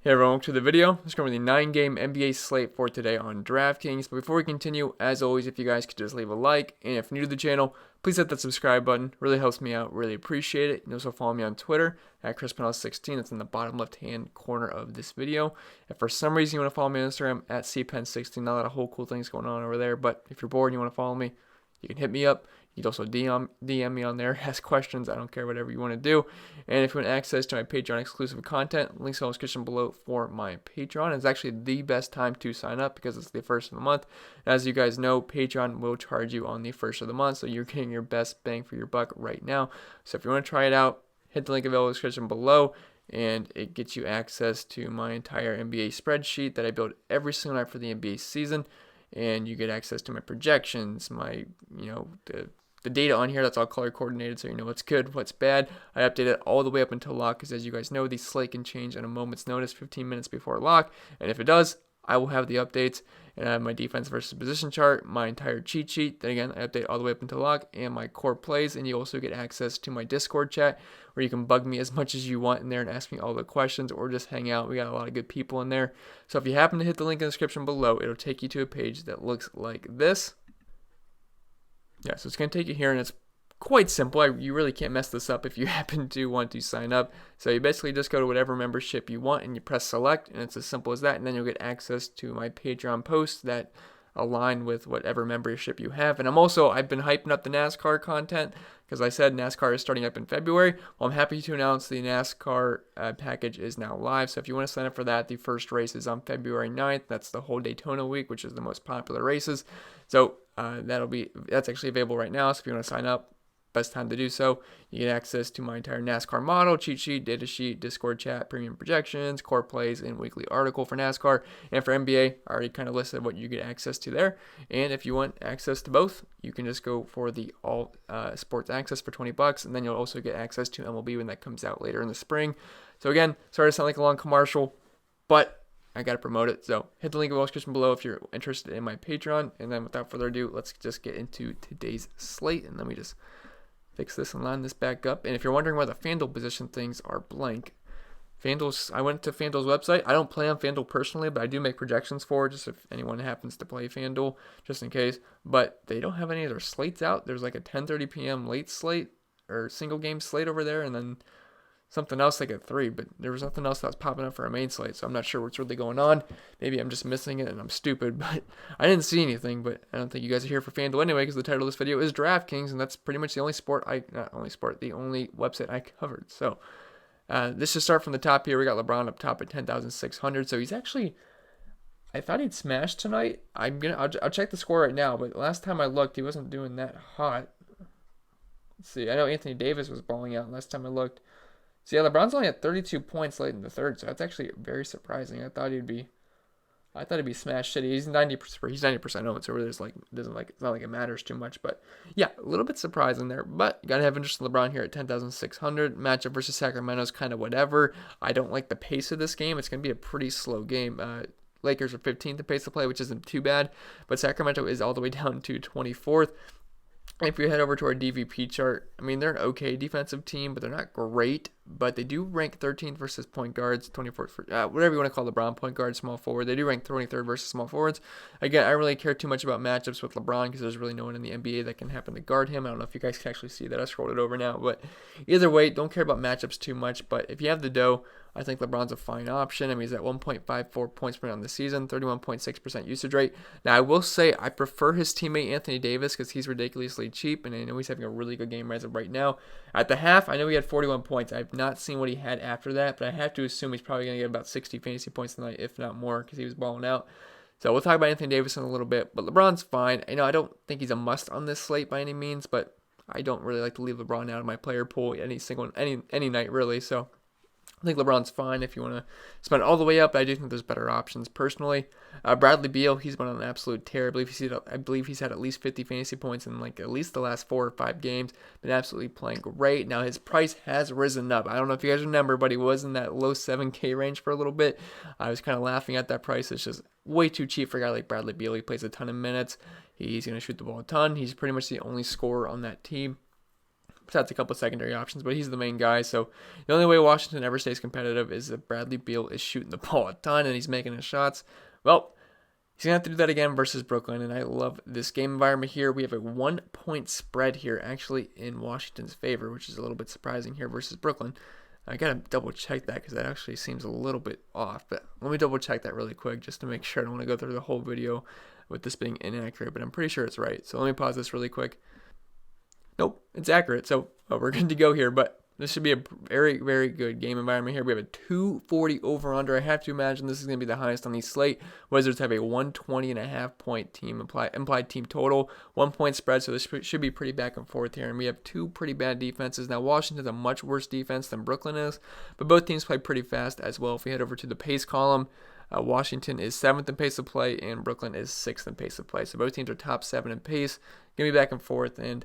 Hey everyone, welcome to the video. Let's go over the 9-game NBA slate for today on Draftkings. But before we continue, as always, if you guys could just leave a like, and if you're new to the channel, please hit that subscribe button. Really helps me out, really appreciate it. You can also follow me on Twitter at ChrisPennell16. That's in the bottom left-hand corner of this video. If for some reason you want to follow me on Instagram at CPen16, not a lot of whole cool things going on over there. But if you're bored and you want to follow me, you can hit me up. You can also DM me on there, ask questions. I don't care, whatever you want to do. And if you want access to my Patreon exclusive content, links in the description below for my Patreon. It's actually the best time to sign up because it's the first of the month. As you guys know, Patreon will charge you on the first of the month, so you're getting your best bang for your buck right now. So if you want to try it out, hit the link available in the description below, and it gets you access to my entire NBA spreadsheet that I build every single night for the NBA season. And you get access to my projections, my, the data on here. That's all color coordinated, so you know what's good, what's bad. I update it all the way up until lock, because as you guys know, the slate can change at a moment's notice, 15 minutes before lock. And if it does, I will have the updates, and I have my defense versus position chart, my entire cheat sheet. Then again, I update all the way up until lock, and my core plays. And you also get access to my Discord chat, where you can bug me as much as you want in there and ask me all the questions, or just hang out. We got a lot of good people in there. So if you happen to hit the link in the description below, it'll take you to a page that looks like this. Yeah, so it's going to take you here, and it's quite simple. You really can't mess this up if you happen to want to sign up. So you basically just go to whatever membership you want, and you press select, and it's as simple as that. And then you'll get access to my Patreon posts that align with whatever membership you have. And I've been hyping up the NASCAR content, because I said NASCAR is starting up in February. Well, I'm happy to announce the NASCAR package is now live. So if you want to sign up for that, the first race is on February 9th. That's the whole Daytona week, which is the most popular races. So that's actually available right now. So if you want to sign up, best time to do so. You get access to my entire NASCAR model, cheat sheet, data sheet, Discord chat, premium projections, core plays, and weekly article for NASCAR. And for NBA, I already kind of listed what you get access to there. And if you want access to both, you can just go for the all sports access for $20, and then you'll also get access to MLB when that comes out later in the spring. So again, sorry to sound like a long commercial, but I got to promote it. So hit the link in the description below if you're interested in my Patreon. And then without further ado, let's just get into today's slate. And let me just fix this and line this back up. And if you're wondering why the FanDuel position things are blank, I went to FanDuel's website. I don't play on FanDuel personally, but I do make projections for it, just if anyone happens to play FanDuel, just in case. But they don't have any of their slates out. There's like a 10:30 p.m. late slate or single game slate over there, and then something else like at 3, but there was nothing else that was popping up for a main slate, so I'm not sure what's really going on. Maybe I'm just missing it and I'm stupid, but I didn't see anything. But I don't think you guys are here for FanDuel anyway, because the title of this video is Draftkings, and that's pretty much the only the only website I covered. So let's just start from the top here. We got LeBron up top at 10,600, so he's actually, I thought he'd smash tonight. I'll check the score right now, but last time I looked, he wasn't doing that hot. Let's see, I know Anthony Davis was balling out last time I looked. So yeah, LeBron's only at 32 points late in the third, so that's actually very surprising. I thought he'd be smash city. He's 90% owned, so really it's not like it matters too much. But yeah, a little bit surprising there. But you gotta have interest in LeBron here at 10,600. Matchup versus Sacramento is kind of whatever. I don't like the pace of this game. It's gonna be a pretty slow game. Lakers are 15th in pace of play, which isn't too bad, but Sacramento is all the way down to 24th. If we head over to our DVP chart, I mean, they're an okay defensive team, but they're not great. But they do rank 13th versus point guards, 24th for whatever you want to call LeBron, point guard, small forward. They do rank 23rd versus small forwards. Again, I don't really care too much about matchups with LeBron, because there's really no one in the NBA that can happen to guard him. I don't know if you guys can actually see that. I scrolled it over now. But either way, don't care about matchups too much. But if you have the dough, I think LeBron's a fine option. I mean, he's at 1.54 points per minute on the season, 31.6% usage rate. Now, I will say I prefer his teammate Anthony Davis, because he's ridiculously cheap, and I know he's having a really good game as of right now. At the half, I know he had 41 points. I've not seen what he had after that, but I have to assume he's probably going to get about 60 fantasy points tonight, if not more, because he was balling out. So we'll talk about Anthony Davis in a little bit, but LeBron's fine. I don't think he's a must on this slate by any means, but I don't really like to leave LeBron out of my player pool any night really. So I think LeBron's fine if you want to spend all the way up. I do think there's better options personally. Bradley Beal, he's been on an absolute tear. I believe he's had at least 50 fantasy points in like at least the last 4 or 5 games. Been absolutely playing great. Now his price has risen up. I don't know if you guys remember, but he was in that low 7K range for a little bit. I was kind of laughing at that price. It's just way too cheap for a guy like Bradley Beal. He plays a ton of minutes. He's going to shoot the ball a ton. He's pretty much the only scorer on that team. besides a couple secondary options, but he's the main guy. So the only way Washington ever stays competitive is if Bradley Beal is shooting the ball a ton and he's making his shots. Well, he's going to have to do that again versus Brooklyn, and I love this game environment here. We have a 1-point spread here, actually in Washington's favor, which is a little bit surprising here versus Brooklyn. I got to double check that because that actually seems a little bit off, but let me double check that really quick just to make sure. I don't want to go through the whole video with this being inaccurate, but I'm pretty sure it's right. So let me pause this really quick. Nope, it's accurate. So we're good to go here, but this should be a very, very good game environment here. We have a 240 over-under. I have to imagine this is going to be the highest on the slate. Wizards have a 120.5 point team implied team total, 1-point spread, so this should be pretty back and forth here. And we have two pretty bad defenses. Now, Washington's a much worse defense than Brooklyn is, but both teams play pretty fast as well. If we head over to the pace column, Washington is 7th in pace of play, and Brooklyn is 6th in pace of play. So both teams are top 7 in pace. Going to be back and forth, and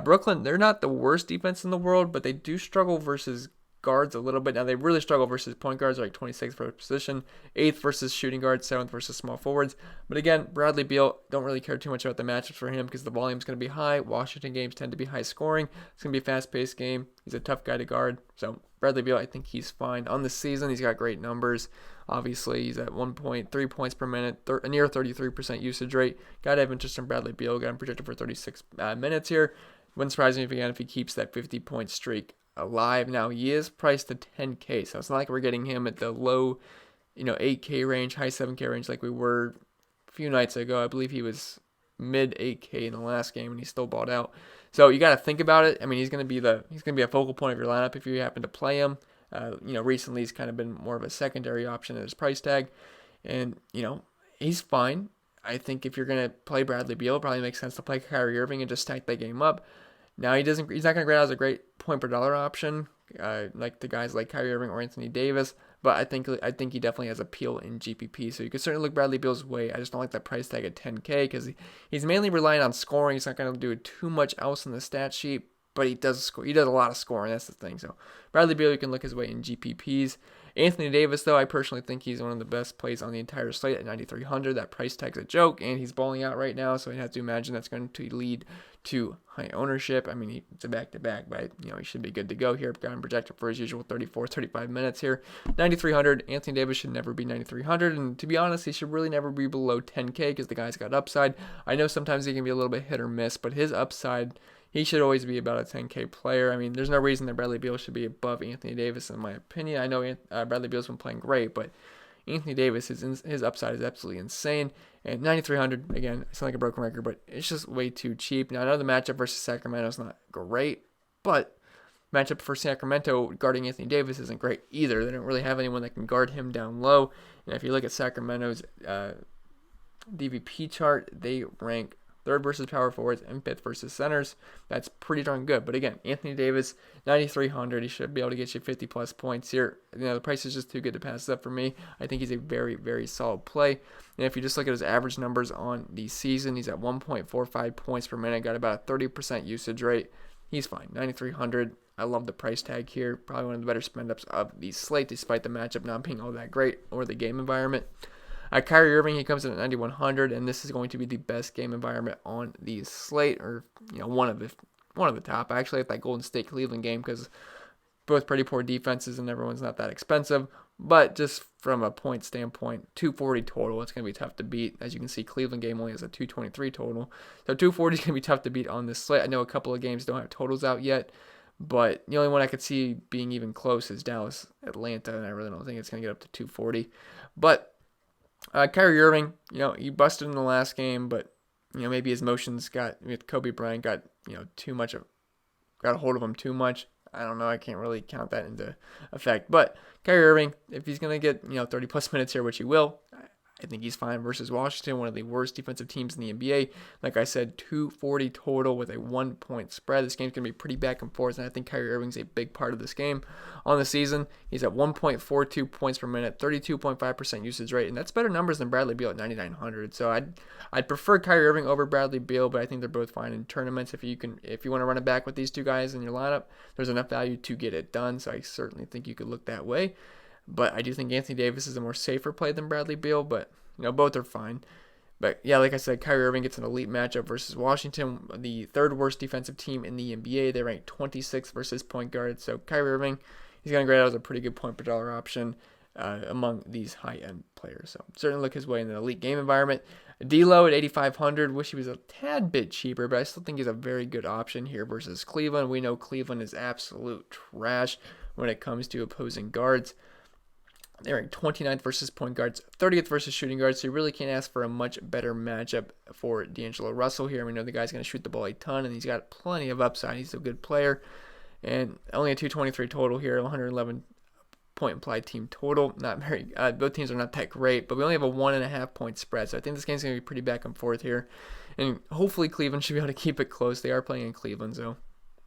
Brooklyn, they're not the worst defense in the world, but they do struggle versus guards a little bit. Now, they really struggle versus point guards, like 26th for position, 8th versus shooting guards, 7th versus small forwards. But again, Bradley Beal, don't really care too much about the matchups for him because the volume's going to be high. Washington games tend to be high scoring. It's going to be a fast-paced game. He's a tough guy to guard. So Bradley Beal, I think he's fine. On the season, he's got great numbers. Obviously, he's at 1.3 points per minute, a near 33% usage rate. Got to have interest in Bradley Beal. Got him projected for 36 minutes here. Wouldn't surprise me if he keeps that 50-point streak alive. Now, he is priced to 10K, so it's not like we're getting him at the low, 8K range, high 7K range like we were a few nights ago. I believe he was mid 8K in the last game, and he still balled out. So you got to think about it. I mean, he's going to be a focal point of your lineup if you happen to play him. Recently he's kind of been more of a secondary option at his price tag, and he's fine. I think if you're going to play Bradley Beal, it probably makes sense to play Kyrie Irving and just stack that game up. Now, he's not going to grade out as a great point per dollar option, like the guys like Kyrie Irving or Anthony Davis, but I think he definitely has appeal in GPP. So you could certainly look Bradley Beal's way. I just don't like that price tag at 10K because he's mainly relying on scoring. He's not going to do too much else in the stat sheet, but he does score. He does a lot of scoring. That's the thing. So Bradley Beal, you can look his way in GPPs. Anthony Davis, though, I personally think he's one of the best plays on the entire slate at 9,300. That price tag's a joke, and he's balling out right now, so you have to imagine that's going to lead to high ownership. I mean, it's a back-to-back, but he should be good to go here. Got him projected for his usual 35 minutes here. 9,300. Anthony Davis should never be 9,300, and to be honest, he should really never be below 10K because the guy's got upside. I know sometimes he can be a little bit hit or miss, but his upside, he should always be about a 10K player. I mean, there's no reason that Bradley Beal should be above Anthony Davis, in my opinion. I know Bradley Beal's been playing great, but Anthony Davis, his upside is absolutely insane. And 9,300, again, it's not like a broken record, but it's just way too cheap. Now, I know the matchup versus Sacramento is not great, but matchup for Sacramento guarding Anthony Davis isn't great either. They don't really have anyone that can guard him down low. And if you look at Sacramento's DVP chart, they rank 3rd versus power forwards and 5th versus centers. That's pretty darn good. But again, Anthony Davis, 9,300. He should be able to get you 50-plus points here. The price is just too good to pass up for me. I think he's a very, very solid play. And if you just look at his average numbers on the season, he's at 1.45 points per minute. Got about a 30% usage rate. He's fine. 9,300. I love the price tag here. Probably one of the better spend-ups of the slate, despite the matchup not being all that great or the game environment. Kyrie Irving, he comes in at 9,100, and this is going to be the best game environment on the slate, or one of the top. I actually like that Golden State Cleveland game because both pretty poor defenses and everyone's not that expensive. But just from a point standpoint, 240 total, it's going to be tough to beat. As you can see, Cleveland game only has a 223 total, so 240 is going to be tough to beat on this slate. I know a couple of games don't have totals out yet, but the only one I could see being even close is Dallas Atlanta, and I really don't think it's going to get up to 240. But Kyrie Irving, he busted in the last game, but maybe his motions with Kobe Bryant got got a hold of him too much. I don't know. I can't really count that into effect. But Kyrie Irving, if he's gonna get 30+ minutes here, which he will, I think he's fine versus Washington, one of the worst defensive teams in the NBA. Like I said, 240 total with a 1-point spread. This game's going to be pretty back and forth, and I think Kyrie Irving's a big part of this game. On the season, he's at 1.42 points per minute, 32.5% usage rate, and that's better numbers than Bradley Beal at 9,900. So I'd prefer Kyrie Irving over Bradley Beal, but I think they're both fine in tournaments. If you want to run it back with these two guys in your lineup, there's enough value to get it done, so I certainly think you could look that way. But I do think Anthony Davis is a more safer play than Bradley Beal, but both are fine. But yeah, like I said, Kyrie Irving gets an elite matchup versus Washington, the third worst defensive team in the NBA. They rank 26th versus point guard. So Kyrie Irving, he's going to grade out as a pretty good point per dollar option among these high-end players. So certainly look his way in an elite game environment. D'Lo at 8,500. Wish he was a tad bit cheaper, but I still think he's a very good option here versus Cleveland. We know Cleveland is absolute trash when it comes to opposing guards. They're ranked 29th versus point guards, 30th versus shooting guards, so you really can't ask for a much better matchup for D'Angelo Russell here. We know the guy's going to shoot the ball a ton, and he's got plenty of upside. He's a good player, and only a 223 total here, 111 point implied team total. Not very. Both teams are not that great, but we only have a 1.5 point spread, so I think this game's going to be pretty back and forth here, and hopefully Cleveland should be able to keep it close. They are playing in Cleveland, so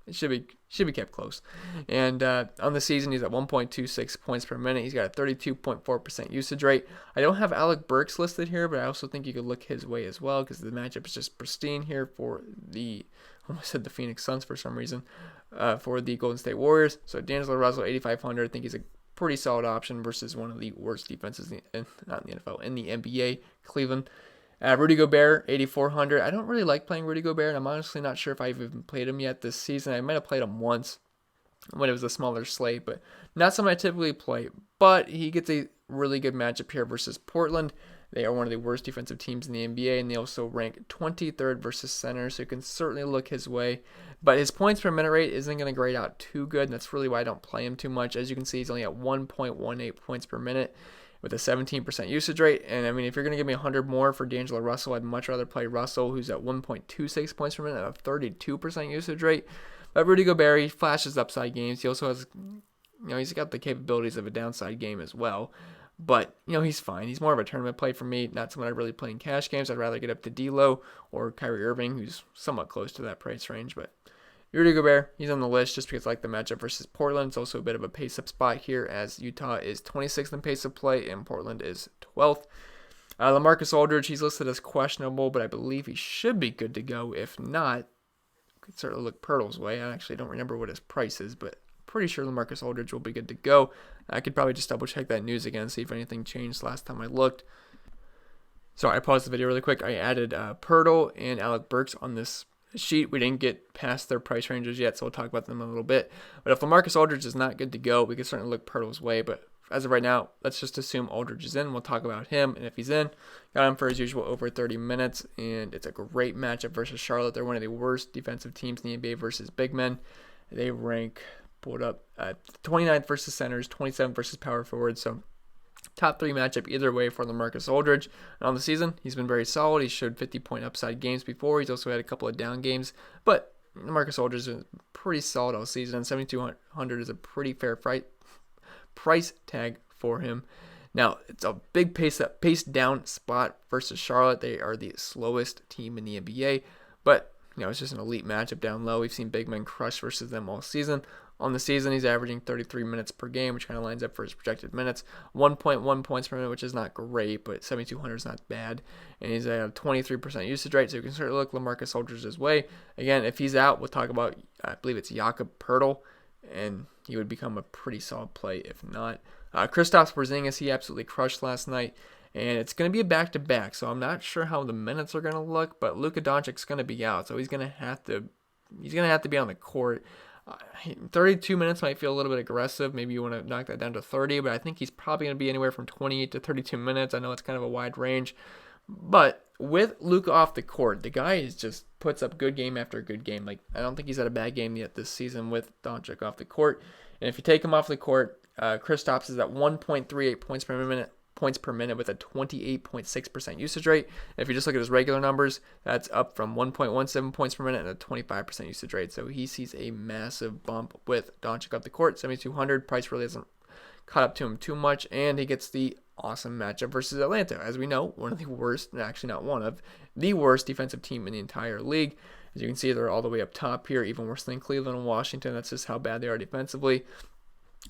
it should be kept close. And on the season, he's at 1.26 points per minute. He's got a 32.4% usage rate. I don't have Alec Burks listed here, but I also think you could look his way as well because the matchup is just pristine here for the, I almost said the Phoenix Suns for some reason, for the Golden State Warriors. So D'Angelo Russell, 8,500. I think he's a pretty solid option versus one of the worst defenses, not in the NFL, in the NBA, Cleveland. Rudy Gobert, 8,400. I don't really like playing Rudy Gobert, and I'm honestly not sure if I've even played him yet this season. I might have played him once when it was a smaller slate, but not something I typically play. But he gets a really good matchup here versus Portland. They are one of the worst defensive teams in the NBA, and they also rank 23rd versus center, so you can certainly look his way. But his points per minute rate isn't going to grade out too good, and that's really why I don't play him too much. As you can see, he's only at 1.18 points per minute with a 17% usage rate. And I mean, if you're going to give me 100 more for D'Angelo Russell, I'd much rather play Russell, who's at 1.26 points per minute at a 32% usage rate. But Rudy Gobert, he flashes upside games. He also has, he's got the capabilities of a downside game as well. But, he's fine. He's more of a tournament play for me, not someone I really play in cash games. I'd rather get up to D'Lo or Kyrie Irving, who's somewhat close to that price range. But Rudy Gobert, he's on the list just because I like the matchup versus Portland. It's also a bit of a pace-up spot here as Utah is 26th in pace of play and Portland is 12th. LaMarcus Aldridge, he's listed as questionable, but I believe he should be good to go. If not, could certainly look Pirtle's way. I actually don't remember what his price is, but pretty sure LaMarcus Aldridge will be good to go. I could probably just double-check that news again, see if anything changed last time I looked. Sorry, I paused the video really quick. I added Pirtle and Alec Burks on this sheet. We didn't get past their price ranges yet, so we'll talk about them in a little bit. But if LaMarcus Aldridge is not good to go, we can certainly look Pirtle's way. But as of right now, let's just assume Aldridge is in. We'll talk about him, and if he's in, got him for his usual over 30 minutes, and it's a great matchup versus Charlotte. They're one of the worst defensive teams in the NBA versus big men. They rank, pulled up, 29th versus centers, 27th versus power forwards, so top three matchup either way for LaMarcus Aldridge. And on the season, he's been very solid. He showed 50-point upside games before. He's also had a couple of down games. But LaMarcus Aldridge is pretty solid all season. And 7,200 is a pretty fair price tag for him. Now, it's a big pace down spot versus Charlotte. They are the slowest team in the NBA. But, it's just an elite matchup down low. We've seen big men crush versus them all season. On the season, he's averaging 33 minutes per game, which kind of lines up for his projected minutes. 1.1 points per minute, which is not great, but 7,200 is not bad. And he's at a 23% usage rate, so you can certainly look LaMarcus Aldridge's way. Again, if he's out, we'll talk about, I believe it's Jakob Poeltl, and he would become a pretty solid play if not. Kristaps Porzingis, he absolutely crushed last night, and it's going to be a back-to-back, so I'm not sure how the minutes are going to look, but Luka Doncic's going to be out, so he's going to have to be on the court. 32 minutes might feel a little bit aggressive. Maybe you want to knock that down to 30, but I think he's probably going to be anywhere from 28 to 32 minutes. I know it's kind of a wide range, but with Luka off the court, the guy just puts up good game after good game. Like, I don't think he's had a bad game yet this season with Doncic off the court. And if you take him off the court, Kristaps is at 1.38 points per minute with a 28.6% usage rate. And if you just look at his regular numbers, that's up from 1.17 points per minute and a 25% usage rate. So he sees a massive bump with Doncic up the court. 7,200 price really hasn't caught up to him too much, and he gets the awesome matchup versus Atlanta. As we know, one of the worst, actually not one of, the worst defensive team in the entire league. As you can see, they're all the way up top here, even worse than Cleveland and Washington. That's just how bad they are defensively.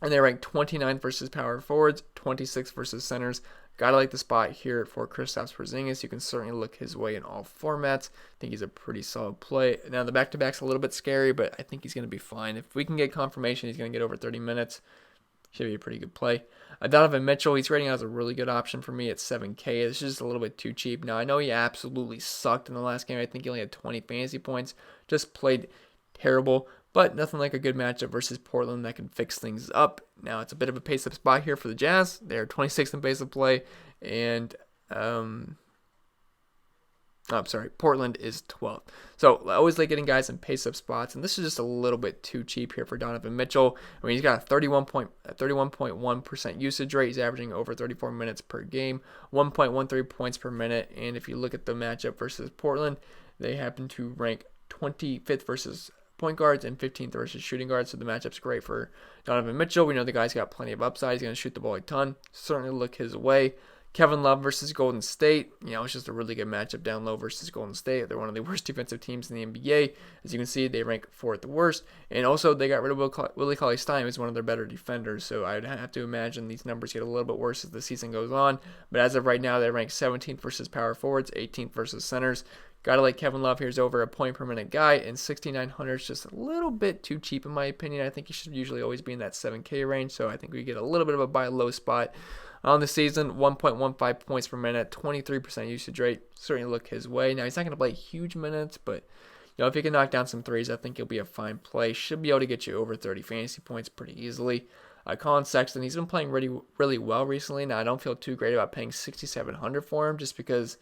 And they rank 29th versus power forwards, 26th versus centers. Gotta like the spot here for Kristaps Porzingis. You can certainly look his way in all formats. I think he's a pretty solid play. Now, the back-to-back's a little bit scary, but I think he's going to be fine. If we can get confirmation he's going to get over 30 minutes, Should be a pretty good play. Donovan Mitchell, he's rating out as a really good option for me at 7K. It's just a little bit too cheap. Now, I know he absolutely sucked in the last game. I think he only had 20 fantasy points. Just played terrible, but nothing like a good matchup versus Portland that can fix things up. Now, it's a bit of a pace-up spot here for the Jazz. They're 26th in pace of play, and Portland is 12th. So I always like getting guys in pace-up spots, and this is just a little bit too cheap here for Donovan Mitchell. I mean, he's got a 31.1% usage rate. He's averaging over 34 minutes per game, 1.13 points per minute, and if you look at the matchup versus Portland, they happen to rank 25th versus point guards and 15th versus shooting guards, so the matchup's great for Donovan Mitchell. We know the guy's got plenty of upside. He's going to shoot the ball a ton. Certainly look his way. Kevin Love versus Golden State. It's just a really good matchup down low versus Golden State. They're one of the worst defensive teams in the NBA. As you can see, they rank 4th worst. And also, they got rid of Willie Cauley-Stein, who's one of their better defenders. So I'd have to imagine these numbers get a little bit worse as the season goes on. But as of right now, they rank 17th versus power forwards, 18th versus centers. Gotta like Kevin Love. Here's over a point per minute guy, and 6,900 is just a little bit too cheap in my opinion. I think he should usually always be in that 7K range. So I think we get a little bit of a buy low spot. On the season, 1.15 points per minute, 23% usage rate. Certainly look his way. Now, he's not going to play huge minutes, but if he can knock down some threes, I think he'll be a fine play. Should be able to get you over 30 fantasy points pretty easily. Colin Sexton, he's been playing really well recently. Now, I don't feel too great about paying 6,700 for him just because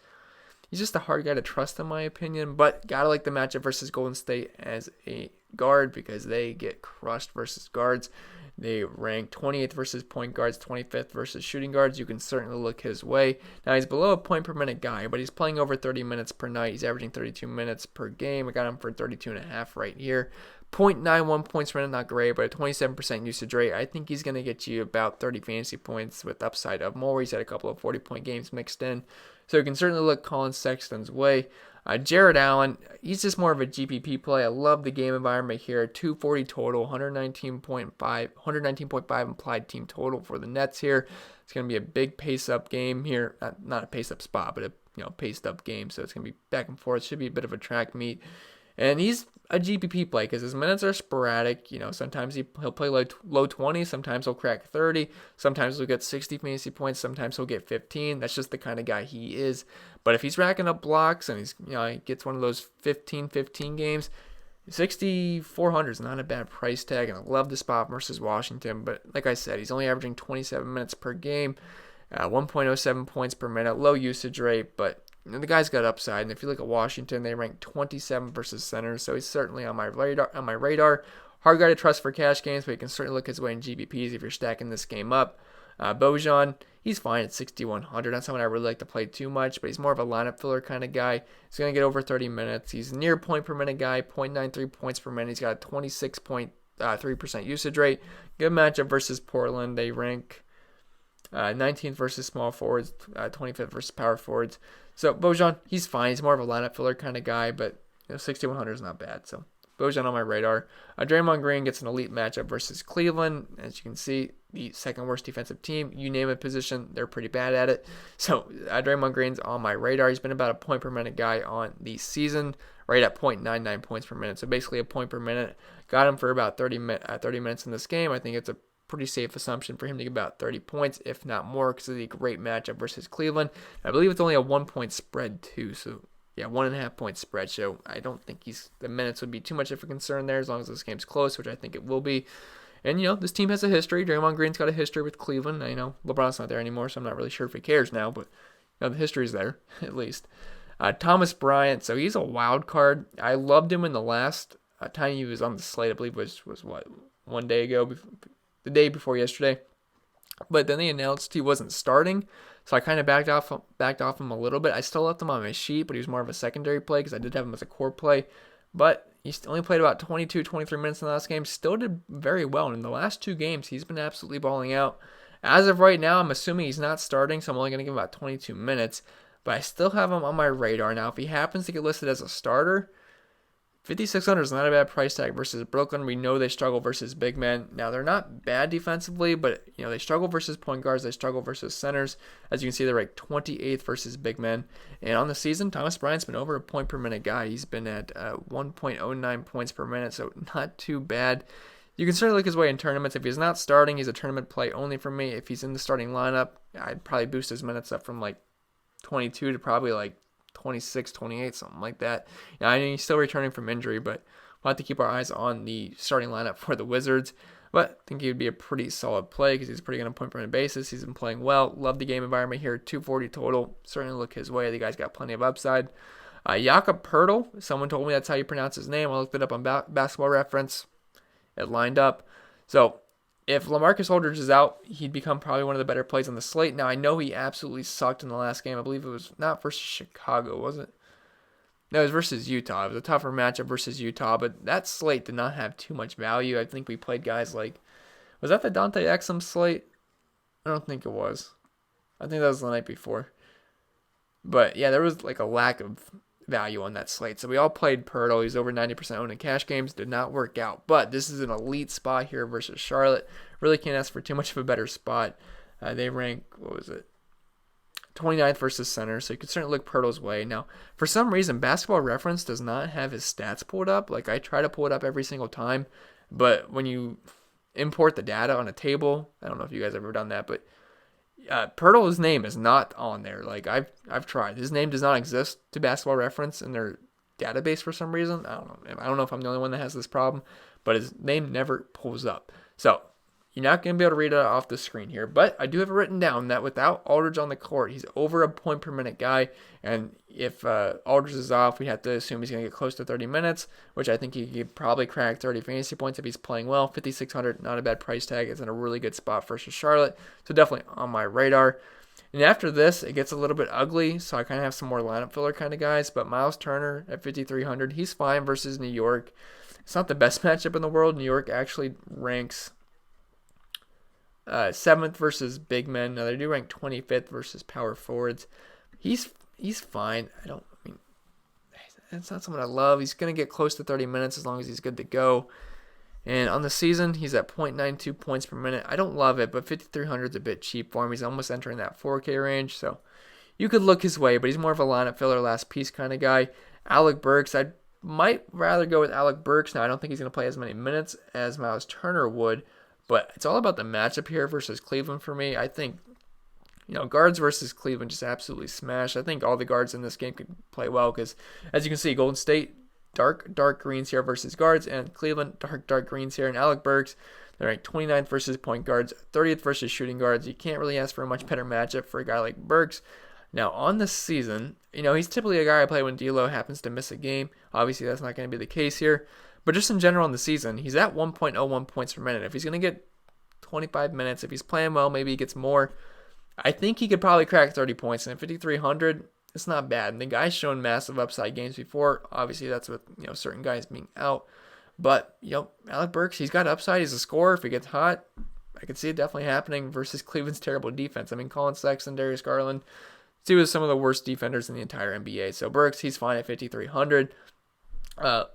he's just a hard guy to trust in my opinion, but gotta like the matchup versus Golden State as a guard because they get crushed versus guards. They rank 28th versus point guards, 25th versus shooting guards. You can certainly look his way. Now, he's below a point per minute guy, but he's playing over 30 minutes per night. He's averaging 32 minutes per game. I got him for 32.5 right here. 0.91 points per minute, not great, but a 27% usage rate. I think he's going to get you about 30 fantasy points with upside of more. He's had a couple of 40-point games mixed in. So you can certainly look Colin Sexton's way. Jared Allen, he's just more of a GPP play. I love the game environment here. 240 total, 119.5 implied team total for the Nets here. It's going to be a big pace-up game here. Not a pace-up spot, but a paced-up game. So it's going to be back and forth. Should be a bit of a track meet. And he's a GPP play because his minutes are sporadic. Sometimes he'll play low 20, sometimes he'll crack 30, sometimes he'll get 60 fantasy points, sometimes he'll get 15. That's just the kind of guy he is. But if he's racking up blocks and he gets one of those 15 games, 6,400 is not a bad price tag, and I love the spot versus Washington. But like I said, he's only averaging 27 minutes per game, 1.07 points per minute, low usage rate, but the guy's got upside, and if you look at Washington, they rank 27 versus centers, so he's certainly on my radar. Hard guy to trust for cash games, but you can certainly look his way in GPPs if you're stacking this game up. Bojan, he's fine at 6,100. Not someone I really like to play too much, but he's more of a lineup filler kind of guy. He's going to get over 30 minutes. He's near point per minute guy, 0.93 points per minute. He's got a 26.3% usage rate. Good matchup versus Portland. They rank 19th versus small forwards, 25th versus power forwards. So Bojan, he's fine. He's more of a lineup filler kind of guy, but 6,100 is not bad. So Bojan on my radar. Draymond Green gets an elite matchup versus Cleveland. As you can see, the second worst defensive team. You name a position, they're pretty bad at it. So Draymond Green's on my radar. He's been about a point per minute guy on the season, right at 0.99 points per minute. So basically a point per minute. Got him for about 30 minutes in this game. I think it's a pretty safe assumption for him to get about 30 points, if not more, because of the great matchup versus Cleveland. I believe it's only a 1-point spread too, so yeah, 1.5 point spread. So I don't think the minutes would be too much of a concern there as long as this game's close, which I think it will be. And this team has a history. Draymond Green's got a history with Cleveland. I know LeBron's not there anymore, so I'm not really sure if he cares now, but the history's there at least. Thomas Bryant, so he's a wild card. I loved him in the last time he was on the slate. I believe was what, 1 day ago. The day before yesterday, but then they announced he wasn't starting, so I kind of backed off him a little bit. I still left him on my sheet, but he was more of a secondary play because I did have him as a core play, but he only played about 23 minutes in the last game. Still did very well, and in the last 2 games, he's been absolutely balling out. As of right now, I'm assuming he's not starting, so I'm only going to give him about 22 minutes, but I still have him on my radar. Now, if he happens to get listed as a starter, 5,600 is not a bad price tag versus Brooklyn. We know they struggle versus big men. Now, they're not bad defensively, but they struggle versus point guards. They struggle versus centers. As you can see, they're ranked 28th versus big men. And on the season, Thomas Bryant's been over a point per minute guy. He's been at 1.09 points per minute, so not too bad. You can certainly look his way in tournaments. If he's not starting, he's a tournament play only for me. If he's in the starting lineup, I'd probably boost his minutes up from like 22 to probably like 26, 28, something like that. Yeah, I know he's still returning from injury, but we'll have to keep our eyes on the starting lineup for the Wizards. But I think he would be a pretty solid play because he's pretty good on point per minute basis. He's been playing well. Love the game environment here. 240 total. Certainly look his way. The guy's got plenty of upside. Jakob Poeltl. Someone told me that's how you pronounce his name. I looked it up on Basketball Reference. It lined up. So if LaMarcus Aldridge is out, he'd become probably one of the better plays on the slate. Now, I know he absolutely sucked in the last game. I believe it was not versus Chicago, was it? No, it was versus Utah. It was a tougher matchup versus Utah, but that slate did not have too much value. I think we played guys like, was that the Dante Exum slate? I don't think it was. I think that was the night before. But yeah, there was like a lack of value on that slate. So we all played Poeltl. He's over 90% owned in cash games. Did not work out. But this is an elite spot here versus Charlotte. Really can't ask for too much of a better spot. They rank, 29th versus center, so you could certainly look Poeltl's way. Now, for some reason, Basketball Reference does not have his stats pulled up. Like, I try to pull it up every single time, but when you import the data on a table, I don't know if you guys have ever done that, but Poeltl's name is not on there. Like, I've tried. His name does not exist to Basketball Reference in their database for some reason. I don't know if I'm the only one that has this problem, but his name never pulls up. So, you're not going to be able to read it off the screen here, but I do have it written down that without Aldridge on the court, he's over a point per minute guy, and if Aldridge is off, we have to assume he's going to get close to 30 minutes, which I think he could probably crack 30 fantasy points if he's playing well. 5,600, not a bad price tag. It's in a really good spot versus Charlotte, so definitely on my radar. And after this, it gets a little bit ugly, so I kind of have some more lineup filler kind of guys, but Miles Turner at 5,300, he's fine versus New York. It's not the best matchup in the world. New York actually ranks 7th versus big men. Now they do rank 25th versus power forwards. He's fine. I mean, it's not someone I love. He's going to get close to 30 minutes as long as he's good to go. And on the season, he's at 0.92 points per minute. I don't love it, but 5,300 is a bit cheap for him. He's almost entering that 4K range, so you could look his way, but he's more of a lineup filler, last piece kind of guy. Alec Burks, I might rather go with Alec Burks. Now, I don't think he's going to play as many minutes as Miles Turner would, but it's all about the matchup here versus Cleveland for me. I think, guards versus Cleveland just absolutely smash. I think all the guards in this game could play well because, as you can see, Golden State, dark greens here versus guards, and Cleveland, dark greens here. And Alec Burks, they're ranked 29th versus point guards, 30th versus shooting guards. You can't really ask for a much better matchup for a guy like Burks. Now, on the season, he's typically a guy I play when D'Lo happens to miss a game. Obviously, that's not going to be the case here. But just in general in the season, he's at 1.01 points per minute. If he's going to get 25 minutes, if he's playing well, maybe he gets more. I think he could probably crack 30 points. And at 5,300, it's not bad. And the guy's shown massive upside games before. Obviously, that's with certain guys being out. But, Alec Burks, he's got upside. He's a scorer. If he gets hot, I could see it definitely happening versus Cleveland's terrible defense. I mean, Colin Sexton, Darius Garland, two of some of the worst defenders in the entire NBA. So Burks, he's fine at 5,300.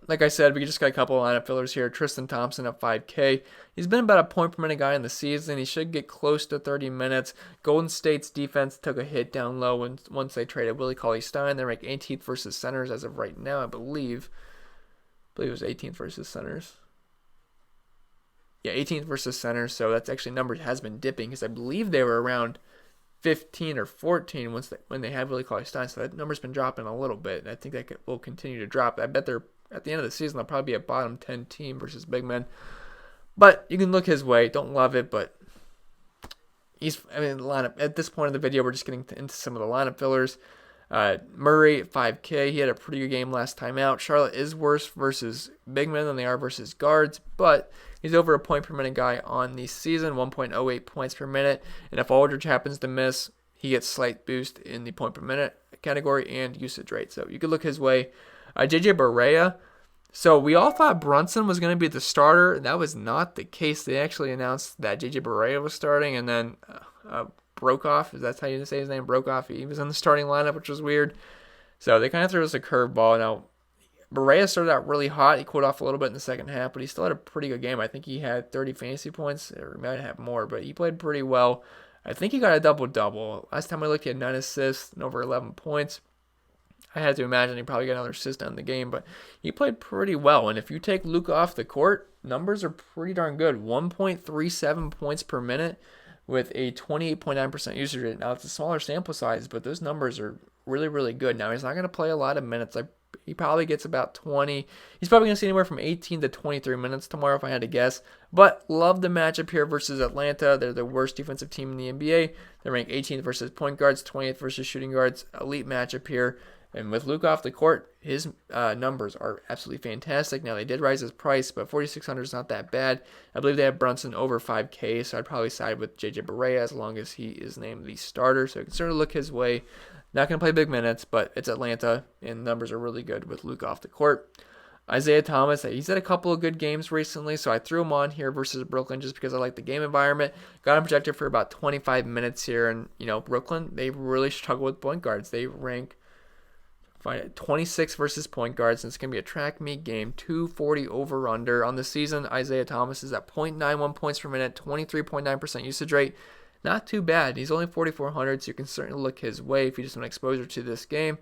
Like I said, we just got a couple of lineup fillers here. Tristan Thompson at 5K. He's been about a point per minute guy in the season. He should get close to 30 minutes. Golden State's defense took a hit down low once they traded Willie Cauley-Stein. They're ranked 18th versus centers as of right now, I believe. It was 18th versus centers. Yeah, 18th versus centers. So that's actually number has been dipping because I believe they were around 15 or 14 when they had Willie Cauley-Stein. So that number's been dropping a little bit. And I think that will continue to drop. I bet they're at the end of the season, they'll probably be a bottom 10 team versus big men. But you can look his way. Don't love it, but lineup at this point in the video, we're just getting into some of the lineup fillers. Murray at 5K. He had a pretty good game last time out. Charlotte is worse versus big men than they are versus guards, but he's over a point per minute guy on the season, 1.08 points per minute. And if Aldridge happens to miss, he gets slight boost in the point per minute category and usage rate. So you could look his way. JJ Barea. So we all thought Brunson was going to be the starter. That was not the case. They actually announced that JJ Barea was starting, and then Brokoff, is that how you say his name? Brokoff, he was in the starting lineup, which was weird. So they kind of threw us a curveball. Now, Barea started out really hot. He cooled off a little bit in the second half, but he still had a pretty good game. I think he had 30 fantasy points, or he might have more, but he played pretty well. I think he got a double-double. Last time I looked, he had 9 assists and over 11 points. I had to imagine he probably got another assist in the game, but he played pretty well. And if you take Luka off the court, numbers are pretty darn good. 1.37 points per minute with a 28.9% usage rate. Now, it's a smaller sample size, but those numbers are really, really good. Now, he's not going to play a lot of minutes. He probably gets about 20. He's probably going to see anywhere from 18 to 23 minutes tomorrow, if I had to guess. But love the matchup here versus Atlanta. They're the worst defensive team in the NBA. They're ranked 18th versus point guards, 20th versus shooting guards. Elite matchup here. And with Luka off the court, his numbers are absolutely fantastic. Now, they did rise his price, but 4,600 is not that bad. I believe they have Brunson over 5K, so I'd probably side with JJ Barea as long as he is named the starter. So you can sort of look his way. Not going to play big minutes, but it's Atlanta, and numbers are really good with Luka off the court. Isaiah Thomas, he's had a couple of good games recently, so I threw him on here versus Brooklyn just because I like the game environment. Got him projected for about 25 minutes here, and, Brooklyn, they really struggle with point guards. They rank 26 versus point guards, and it's going to be a track meet game, 240 over-under. On the season, Isaiah Thomas is at 0.91 points per minute, 23.9% usage rate. Not too bad. He's only 4,400, so you can certainly look his way if you just want exposure to this game.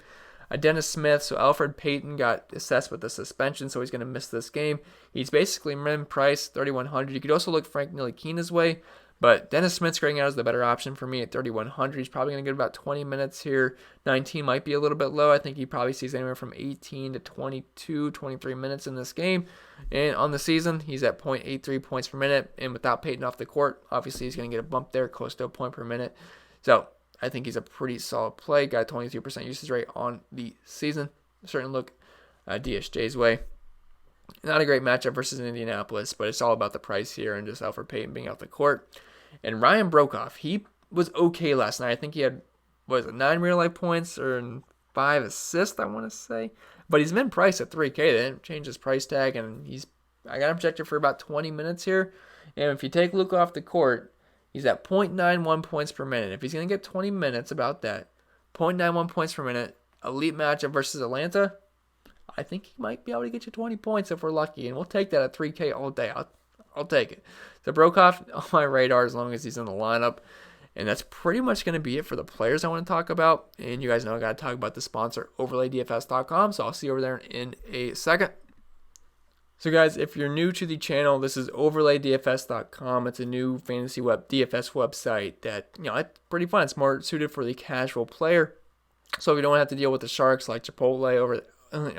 Dennis Smith, so Alfred Payton got assessed with a suspension, so he's going to miss this game. He's basically min price, 3,100. You could also look Frank Ntilikina's way, but Dennis Smith's grading out as the better option for me at 3,100. He's probably going to get about 20 minutes here. 19 might be a little bit low. I think he probably sees anywhere from 18 to 22, 23 minutes in this game. And on the season, he's at 0.83 points per minute. And without Payton off the court, obviously he's going to get a bump there, close to a point per minute. So I think he's a pretty solid play. Got a 23% usage rate on the season. Certainly look DSJ's way. Not a great matchup versus Indianapolis, but it's all about the price here and just Alfred Payton being off the court. And Ryan Broekhoff, he was okay last night. I think he had, 9 real-life points or 5 assists, I want to say. But he's been priced at 3K. They didn't change his price tag, and I got him projected for about 20 minutes here. And if you take Luka off the court, he's at 0.91 points per minute. If he's going to get 20 minutes, about that, 0.91 points per minute, elite matchup versus Atlanta, I think he might be able to get you 20 points if we're lucky, and we'll take that at 3K all day. I'll take it. So Broekhoff on my radar as long as he's in the lineup. And that's pretty much going to be it for the players I want to talk about. And you guys know I got to talk about the sponsor, OverlayDFS.com. So I'll see you over there in a second. So guys, if you're new to the channel, this is OverlayDFS.com. It's a new fantasy DFS website that, it's pretty fun. It's more suited for the casual player. So if you don't have to deal with the sharks like Chipotle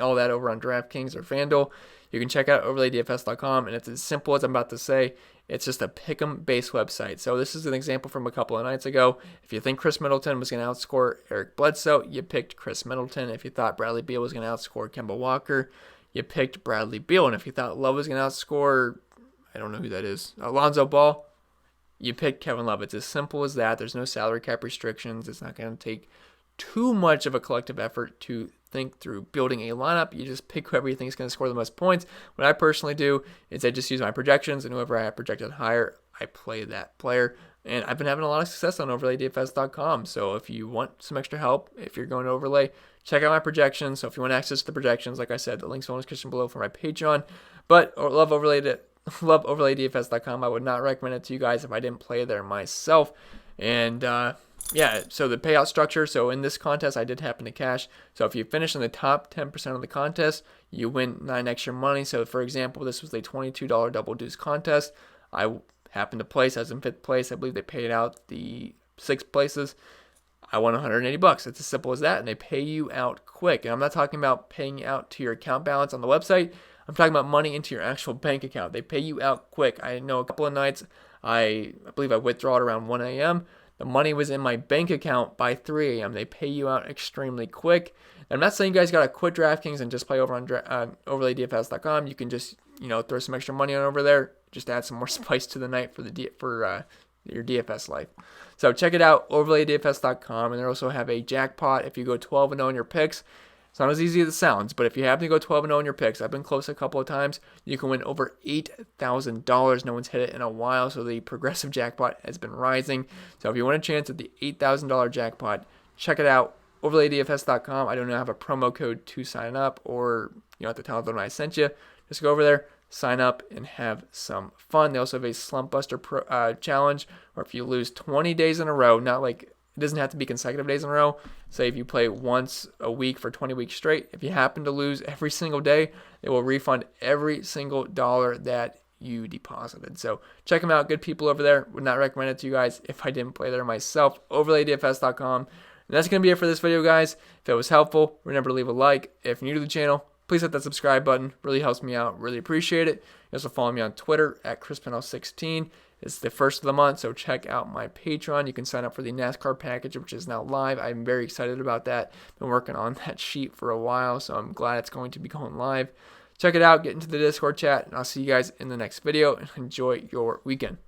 all that over on DraftKings or FanDuel, you can check out OverlayDFS.com, and it's as simple as I'm about to say. It's just a pick'em based website. So this is an example from a couple of nights ago. If you think Chris Middleton was going to outscore Eric Bledsoe, you picked Chris Middleton. If you thought Bradley Beal was going to outscore Kemba Walker, you picked Bradley Beal. And if you thought Love was going to outscore, I don't know who that is, Alonzo Ball, you picked Kevin Love. It's as simple as that. There's no salary cap restrictions. It's not going to take too much of a collective effort to think through building a lineup. You just pick whoever you think is going to score the most points. What I personally do is I just use my projections, and whoever I have projected higher, I play that player. And I've been having a lot of success on OverlayDFS.com. So if you want some extra help, if you're going to Overlay, check out my projections. So if you want access to the projections, like I said, the link's in the description below for my Patreon. But love OverlayDFS.com. I would not recommend it to you guys if I didn't play there myself. And so the payout structure, so in this contest, I did happen to cash. So if you finish in the top 10% of the contest, you win 9 extra money. So for example, this was a $22 double deuce contest. I happened to place. I was in 5th place. I believe they paid out the 6th places. I won $180. It's as simple as that, and they pay you out quick. And I'm not talking about paying out to your account balance on the website. I'm talking about money into your actual bank account. They pay you out quick. I know a couple of nights, I believe I withdrew around 1 a.m., the money was in my bank account by 3 a.m. They pay you out extremely quick. And I'm not saying you guys got to quit DraftKings and just play over on OverlayDFS.com. You can just, throw some extra money on over there. Just add some more spice to the night for your DFS life. So check it out, OverlayDFS.com. And they also have a jackpot if you go 12-0 in your picks. It's not as easy as it sounds, but if you happen to go 12-0 in your picks, I've been close a couple of times, you can win over $8,000. No one's hit it in a while, so the progressive jackpot has been rising. So if you want a chance at the $8,000 jackpot, check it out, OverlayDFS.com. I don't have a promo code to sign up, or have to tell them I sent you. Just go over there, sign up, and have some fun. They also have a Slump Buster challenge, where if you lose 20 days in a row, not like It doesn't have to be consecutive days in a row. Say if you play once a week for 20 weeks straight, if you happen to lose every single day, they will refund every single dollar that you deposited. So check them out. Good people over there. Would not recommend it to you guys if I didn't play there myself. OverlayDFS.com. And that's going to be it for this video, guys. If it was helpful, remember to leave a like. If you're new to the channel, please hit that subscribe button. Really helps me out. Really appreciate it. You also follow me on Twitter at ChrisPennell16. It's the first of the month, so check out my Patreon. You can sign up for the NASCAR package, which is now live. I'm very excited about that. Been working on that sheet for a while, so I'm glad it's going to be going live. Check it out. Get into the Discord chat, and I'll see you guys in the next video. And enjoy your weekend.